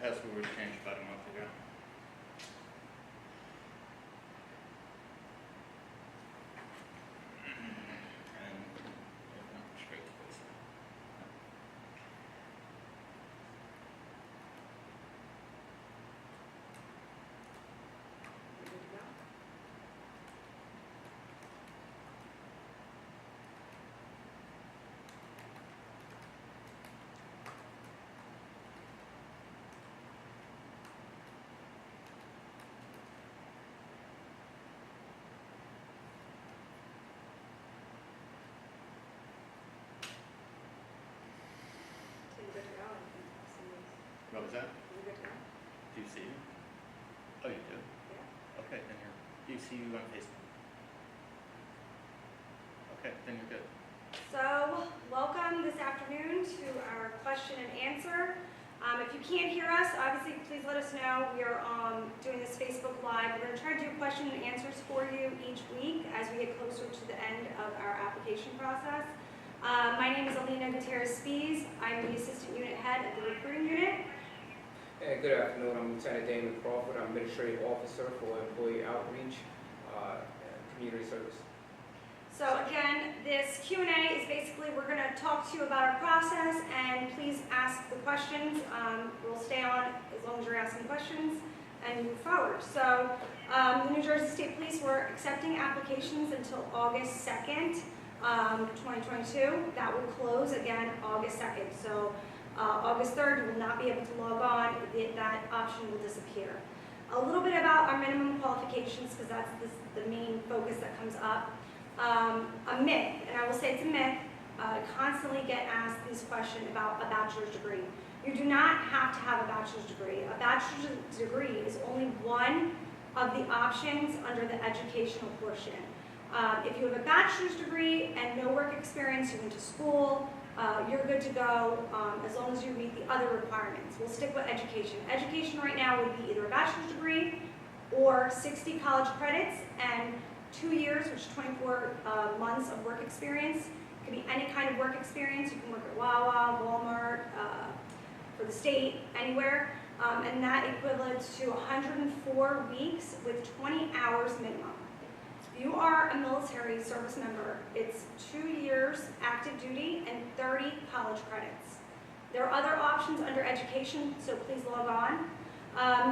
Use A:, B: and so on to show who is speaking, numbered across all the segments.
A: password was changed about a month ago. And it went straight to voicemail.
B: We're good to go? So you're good to go?
A: What was that?
B: You're good to go?
A: Do you see you? Oh, you do?
B: Yeah.
A: Okay, then you're, do you see you on Facebook? Okay, then you're good.
B: So, welcome this afternoon to our question and answer. If you can't hear us, obviously, please let us know. We are doing this Facebook Live. We're going to try to do question and answers for you each week as we get closer to the end of our application process. My name is Alina Gutierrez Spies. I'm the Assistant Unit Head at the Recruiting Unit.
C: Hey, good afternoon. I'm Lieutenant Damon Crawford. I'm Administrative Officer for Employee Outreach and Community Service.
B: So again, this Q&A is basically, we're going to talk to you about our process, and please ask the questions. We'll stay on as long as you're asking questions and move forward. So the New Jersey State Police, we're accepting applications until August 2nd, 2022. That will close again August 2nd. So August 3rd, you will not be able to log on. That option will disappear. A little bit about our minimum qualifications, because that's the main focus that comes up. A myth, and I will say it's a myth, constantly get asked this question about a bachelor's degree. You do not have to have a bachelor's degree. A bachelor's degree is only one of the options under the educational portion. If you have a bachelor's degree and no work experience, you went to school, you're good to go as long as you meet the other requirements. We'll stick with education. Education right now would be either a bachelor's degree or 60 college credits and 2 years, which is 24 months of work experience. It could be any kind of work experience. You can work at Wawa, Walmart, for the state, anywhere. And that equates to 104 weeks with 20 hours minimum. If you are a military service member, it's 2 years active duty and 30 college credits. There are other options under education, so please log on.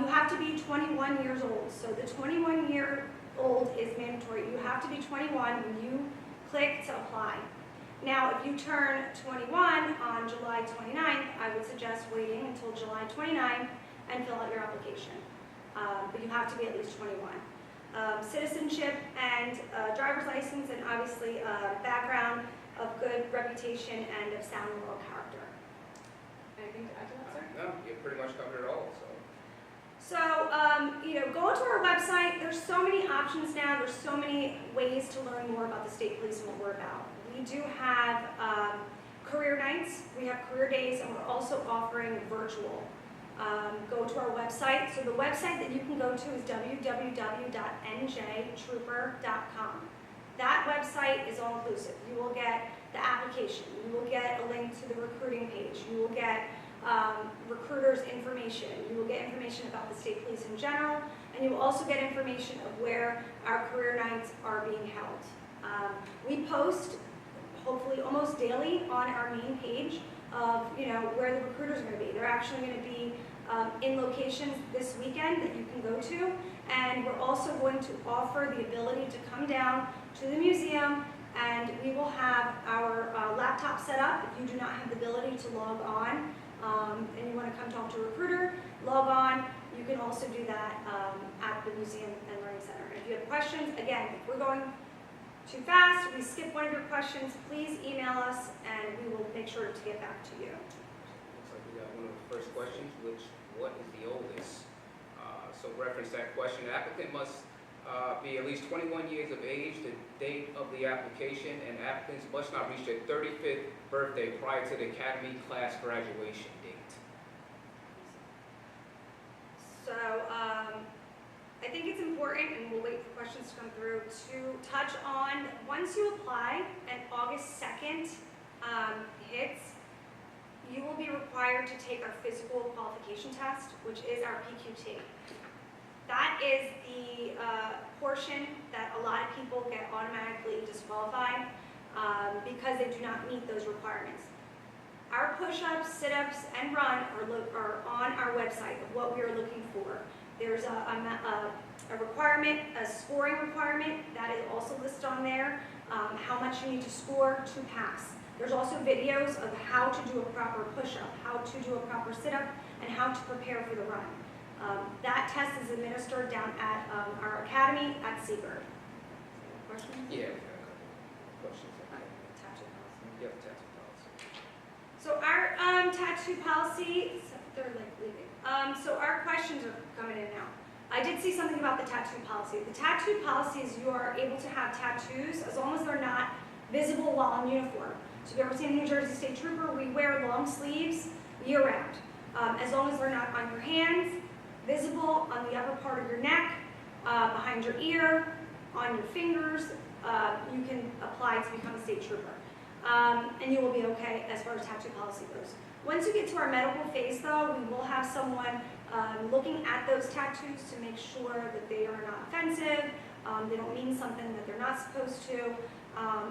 B: You have to be 21 years old. So the 21-year-old is mandatory. You have to be 21 when you click to apply. Now, if you turn 21 on July 29th, I would suggest waiting until July 29th and fill out your application. But you have to be at least 21. Citizenship and driver's license, and obviously background of good reputation and of sound moral character. Anything to add to that, sir?
C: No, you pretty much covered it all.
B: So, go to our website. There's so many options now. There's so many ways to learn more about the state police and what we're about. We do have career nights. We have career days, and we're also offering virtual. Go to our website. So the website that you can go to is www.njtrooper.com. That website is all-inclusive. You will get the application. You will get a link to the recruiting page. You will get recruiters' information. You will get information about the state police in general, and you will also get information of where our career nights are being held. We post, hopefully almost daily, on our main page of where the recruiters are going to be. They're actually going to be in locations this weekend that you can go to, and we're also going to offer the ability to come down to the museum, and we will have our laptop set up. If you do not have the ability to log on and you want to come talk to a recruiter, log on. You can also do that at the Museum and Learning Center. And if you have questions, again, if we're going too fast, we skip one of your questions, please email us and we will make sure to get back to you.
C: Looks like we got one of the first questions, which, what is the oldest? So reference that question. The applicant must be at least 21 years of age, the date of the application, and applicants must not reach their 35th birthday prior to the academy class graduation date.
B: So I think it's important, and we'll wait for questions to come through, to touch on, once you apply and August 2nd hits, you will be required to take our physical qualification test, which is our PQT. That is the portion that a lot of people get automatically disqualified because they do not meet those requirements. Our push-ups, sit-ups, and run are on our website of what we are looking for. There's a requirement, a scoring requirement that is also listed on there, how much you need to score to pass. There's also videos of how to do a proper push-up, how to do a proper sit-up, and how to prepare for the run. That test is administered down at our academy at Seabird. Questions?
C: Yeah, we've got a couple questions.
B: Tattoo policy.
C: Yeah, tattoo policy.
B: So our tattoo policy, they're like leaving. So our questions are coming in now. I did see something about the tattoo policy. The tattoo policy is you are able to have tattoos as long as they're not visible while in uniform. So if you've ever seen a New Jersey State Trooper, we wear long sleeves year-round. As long as they're not on your hands, visible on the upper part of your neck, behind your ear, on your fingers, you can apply to become a state trooper. And you will be okay as far as tattoo policy goes. Once you get to our medical phase though, we will have someone looking at those tattoos to make sure that they are not offensive, they don't mean something that they're not supposed to.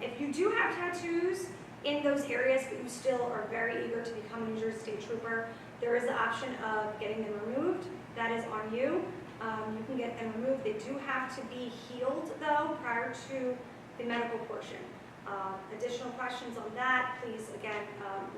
B: If you do have tattoos in those areas but you still are very eager to become a New Jersey State Trooper, there is the option of getting them removed. That is on you. You can get them removed. They do have to be healed though prior to the medical portion. Additional questions on that, please again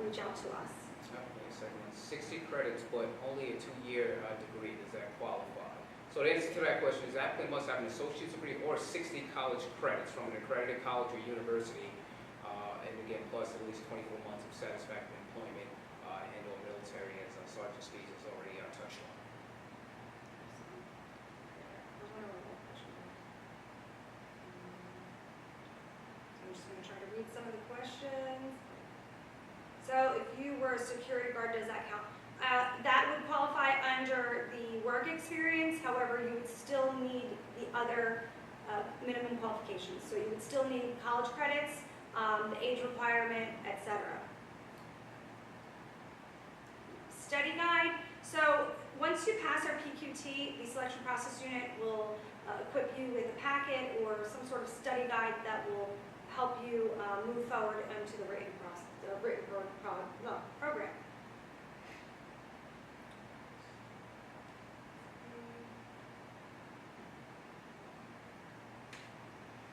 B: reach out to us.
C: Okay, second one. 60 credits, but only a 2-year degree. Does that qualify? So the answer to that question is the applicant must have an associate's degree or 60 college credits from an accredited college or university, and again, plus at least 24 months of satisfactory employment and/or military, as Sergeant Spies has already touched on.
B: I'm just going to try to read some of the questions. So if you were a security guard, does that count? That would qualify under the work experience. However, you would still need the other minimum qualifications. So you would still need college credits, the age requirement, etc. Study guide. So once you pass our PQT, the selection process unit will equip you with a packet or some sort of study guide that will help you move forward into the written process, program.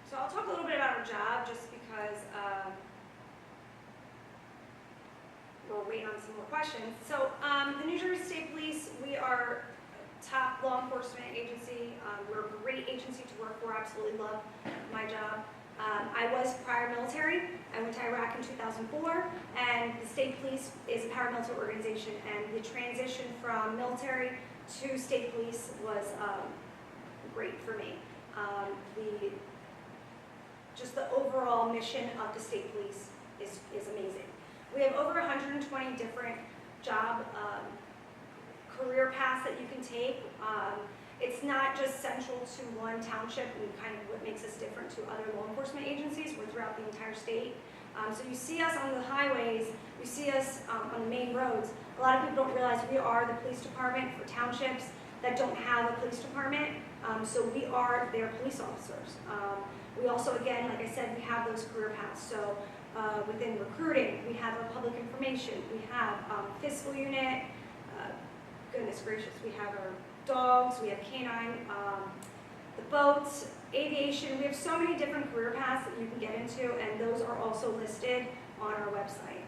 B: So I'll talk a little bit about our job just because we're waiting on some more questions. So the New Jersey State Police, we are a top law enforcement agency. We're a great agency to work for. Absolutely love my job. I was prior military. I went to Iraq in 2004, and the state police is a paramilitary organization, and the transition from military to state police was great for me. Just the overall mission of the state police is amazing. We have over 120 different job career paths that you can take. It's not just central to one township and kind of what makes us different to other law enforcement agencies. We're throughout the entire state. So you see us on the highways, you see us on the main roads. A lot of people don't realize we are the police department for townships that don't have a police department. So we are their police officers. We also, again, like I said, we have those career paths. So within recruiting, we have our public information, we have fiscal unit, goodness gracious, we have our dogs, we have canine, the boats, aviation. We have so many different career paths that you can get into, and those are also listed on our website.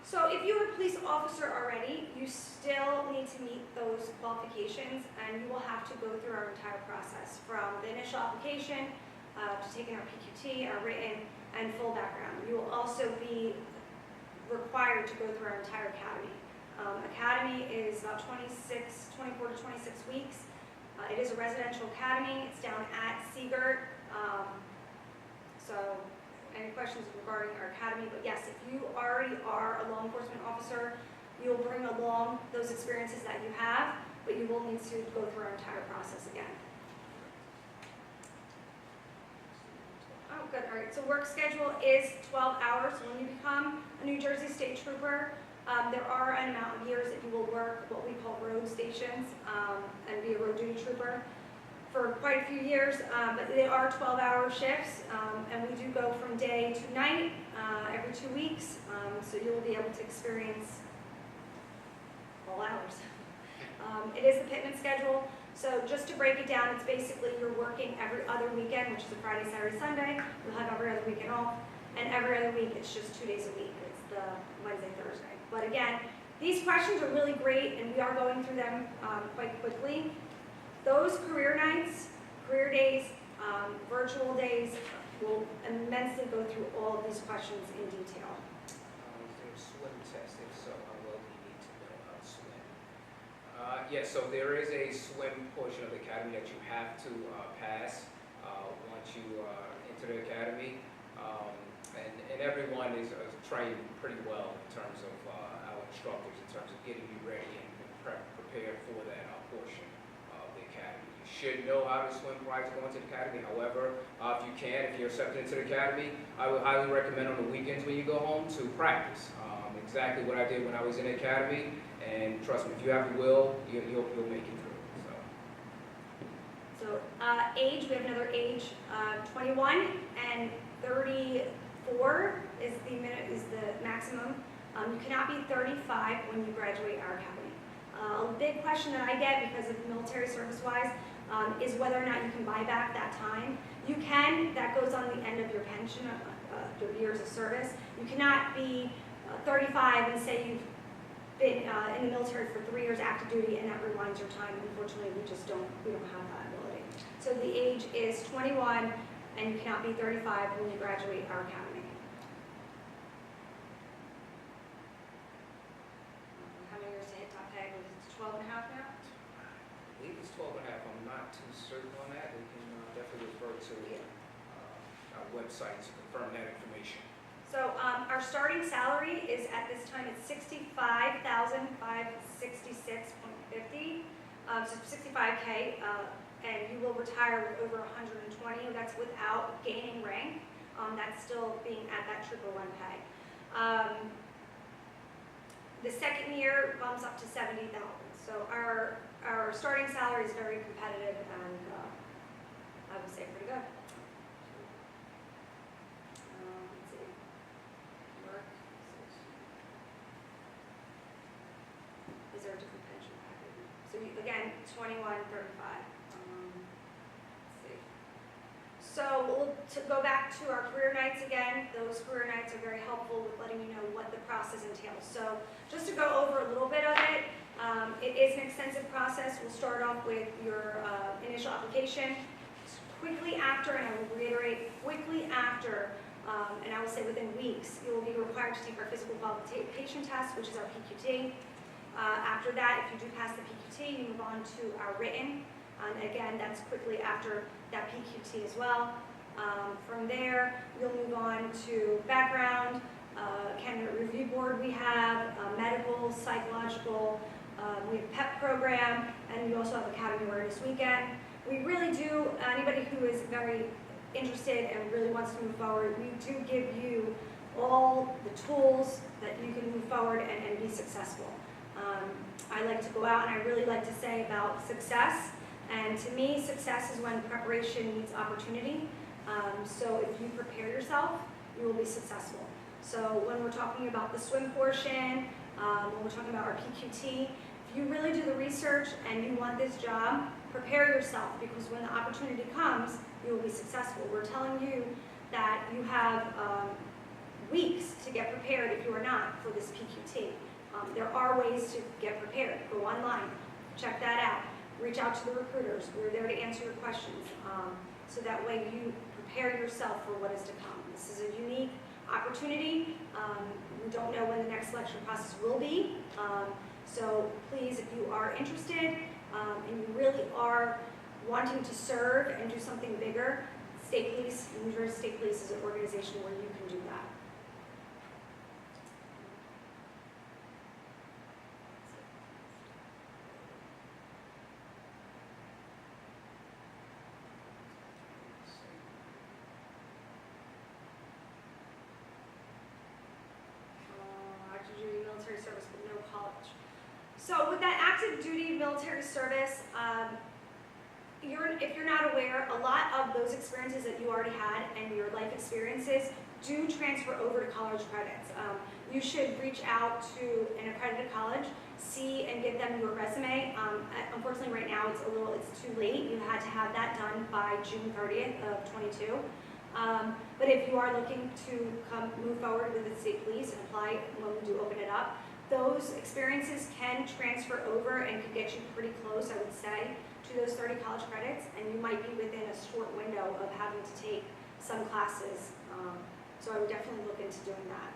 B: So if you're a police officer already, you still need to meet those qualifications, and you will have to go through our entire process from the initial application to taking our PQT, our written, and full background. You will also be required to go through our entire academy. Academy is about 24 to 26 weeks. It is a residential academy. It's down at Seabird. So any questions regarding our academy? But yes, if you already are a law enforcement officer, you will bring along those experiences that you have, but you will need to go through our entire process again. Oh, good, all right. So work schedule is 12 hours. So when you become a New Jersey State Trooper, there are an amount of years that you will work what we call road stations and be a road duty trooper for quite a few years, but they are 12-hour shifts, and we do go from day to night every 2 weeks, so you'll be able to experience all hours. It is the Pittman schedule, so just to break it down, it's basically you're working every other weekend, which is a Friday, Saturday, Sunday. You'll have every other weekend off, and every other week it's just 2 days a week. It's the Wednesday, Thursday. But again, these questions are really great, and we are going through them quite quickly. Those career nights, career days, virtual days will immensely go through all of these questions in detail.
C: Is there a swim test? If so, how well do you need to know how to swim? Yeah, so there is a swim portion of the academy that you have to pass once you enter the academy. And everyone is trained pretty well in terms of our instructors, in terms of getting you ready and prepared for that portion of the academy. You should know how to swim prior to going to the academy. However, if you can, if you're accepted into the academy, I would highly recommend on the weekends when you go home to practice. Exactly what I did when I was in the academy, and trust me, if you have the will, you'll make it through.
B: So age, we have another age, 21 and 34 is the maximum. You cannot be 35 when you graduate our academy. A big question that I get because of military service-wise is whether or not you can buy back that time. You can. That goes on the end of your pension, your years of service. You cannot be 35 and say you've been in the military for 3 years active duty and that rewinds your time. Unfortunately, we don't have that ability. So the age is 21 and you cannot be 35 when you graduate our academy. How many years to hit top peg? It's 12 and a half now?
C: I believe it's 12 and a half. I'm not too certain on that. We can definitely refer to our website to confirm that information.
B: So our starting salary is at this time it's $65,566.50, so $65K, and you will retire with over 120. That's without gaining rank. That's still being at that triple one pay. The second year bumps up to $70,000. So our starting salary is very competitive and I would say pretty good. Let's see. Work. Is there a different pension package? So again, 21, 35. Let's see. So to go back to our career nights again, those career nights are very helpful with letting you know what the process entails. So just to go over a little bit of it, it is an extensive process. We'll start off with your initial application. Quickly after, and I will reiterate, quickly after, and I will say within weeks, you will be required to take our physical qualification test, which is our PQT. After that, if you do pass the PQT, you move on to our written. And again, that's quickly after that PQT as well. From there, you'll move on to background, candidate review board we have, medical, psychological, we have PEP program, and we also have Academy Awareness Weekend. We really do, anybody who is very interested and really wants to move forward, we do give you all the tools that you can move forward and be successful. I like to go out and I really like to say about success, and to me, success is when preparation meets opportunity. So if you prepare yourself, you will be successful. So when we're talking about the swim portion, when we're talking about our PQT, if you really do the research and you want this job, prepare yourself, because when the opportunity comes, you will be successful. We're telling you that you have weeks to get prepared if you are not for this PQT. There are ways to get prepared. Go online, check that out. Reach out to the recruiters. We're there to answer your questions. So that way you prepare yourself for what is to come. This is a unique opportunity. We don't know when the next selection process will be. So please, if you are interested and you really are wanting to serve and do something bigger, State Police, New Jersey State Police is an organization where you can do that. active duty military service, if you're not aware, a lot of those experiences that you already had and your life experiences do transfer over to college credits. You should reach out to an accredited college, see and give them your resume. Unfortunately, right now it's too late. You had to have that done by June 30th of 22. But if you are looking to move forward with the state police and apply when we do open it up, those experiences can transfer over and could get you pretty close, I would say, to those 30 college credits, and you might be within a short window of having to take some classes. So I would definitely look into doing that.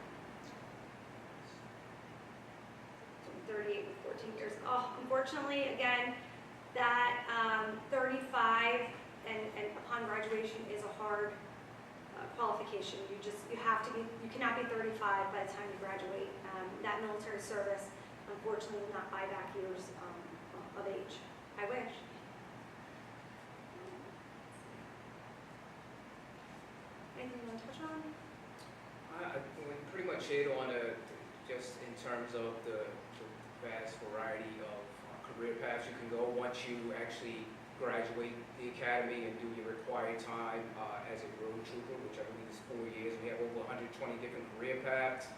B: 38 with 14 years. Oh, unfortunately, again, that 35 and upon graduation is a hard qualification. You cannot be 35 by the time you graduate. That military service, unfortunately, will not buy back years of age. I wish. Anything you want to touch on?
C: We pretty much hit on it, just in terms of the vast variety of career paths you can go once you actually graduate the academy and do your required time as a road trooper, which I believe is 4 years. We have over 120 different career paths,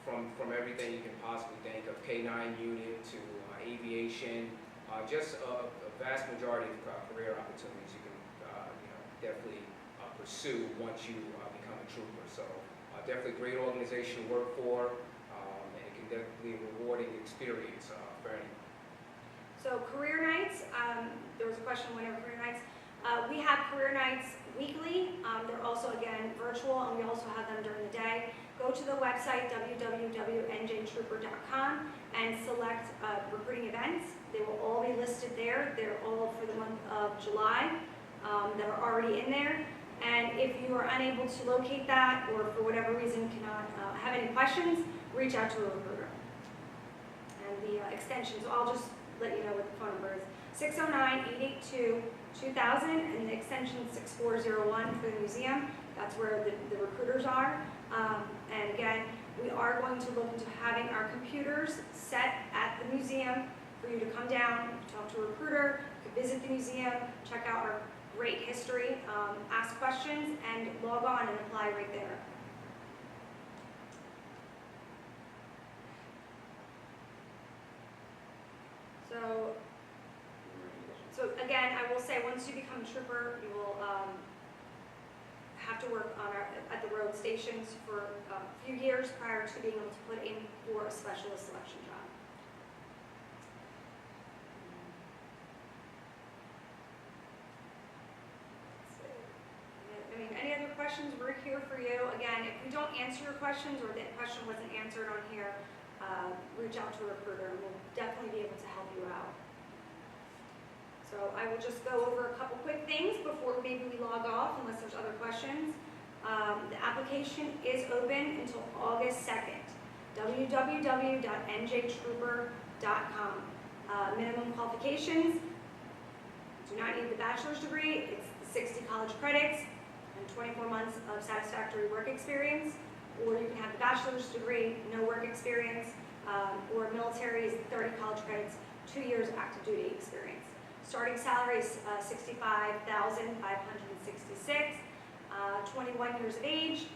C: from everything you can possibly think of, K-9 unit to aviation, just a vast majority of career opportunities you can definitely pursue once you become a trooper. So definitely a great organization to work for, and it can definitely be a rewarding experience for anyone.
B: So career nights, there was a question when are career nights. We have career nights weekly. They're also, again, virtual, and we also have them during the day. Go to the website, www.njtrooper.com, and select recruiting events. They will all be listed there. They're all for the month of July that are already in there. And if you are unable to locate that, or for whatever reason cannot have any questions, reach out to a recruiter. And the extensions, I'll just let you know what the phone number is. 609-882-2000, and the extension 6401 for the museum. That's where the recruiters are. And again, we are going to look into having our computers set at the museum for you to come down, talk to a recruiter, you can visit the museum, check out our great history, ask questions, and log on and apply right there. So again, I will say, once you become a trooper, you will have to work on at the road stations for a few years prior to being able to put in for a specialist selection job. Any other questions? We're here for you. Again, if we don't answer your questions or the question wasn't answered on here, reach out to a recruiter and we'll definitely be able to help you out. So I will just go over a couple quick things before maybe we log off, unless there's other questions. The application is open until August 2nd. www.njtrooper.com. Minimum qualifications: do not need the bachelor's degree. It's 60 college credits and 24 months of satisfactory work experience, or you can have the bachelor's degree, no work experience, or military is 30 college credits, 2 years of active duty experience. Starting salary is $65,566, 21 years of age,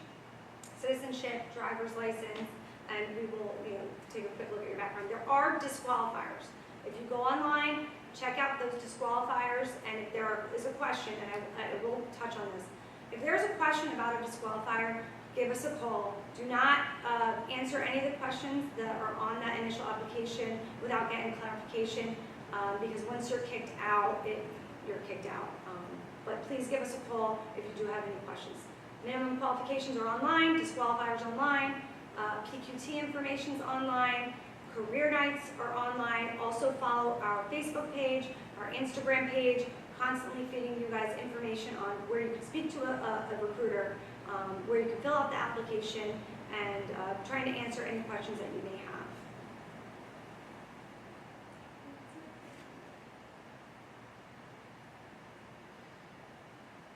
B: citizenship, driver's license, and we will take a quick look at your background. There are disqualifiers. If you go online, check out those disqualifiers, and if there is a question, and I will touch on this, if there's a question about a disqualifier, give us a call. Do not answer any of the questions that are on that initial application without getting clarification, because once you're kicked out, you're kicked out. But please give us a call if you do have any questions. Minimum qualifications are online, disqualifiers online, PQT information is online, career nights are online. Also follow our Facebook page, our Instagram page, constantly feeding you guys information on where you can speak to a recruiter, where you can fill out the application, and trying to answer any questions that you may have.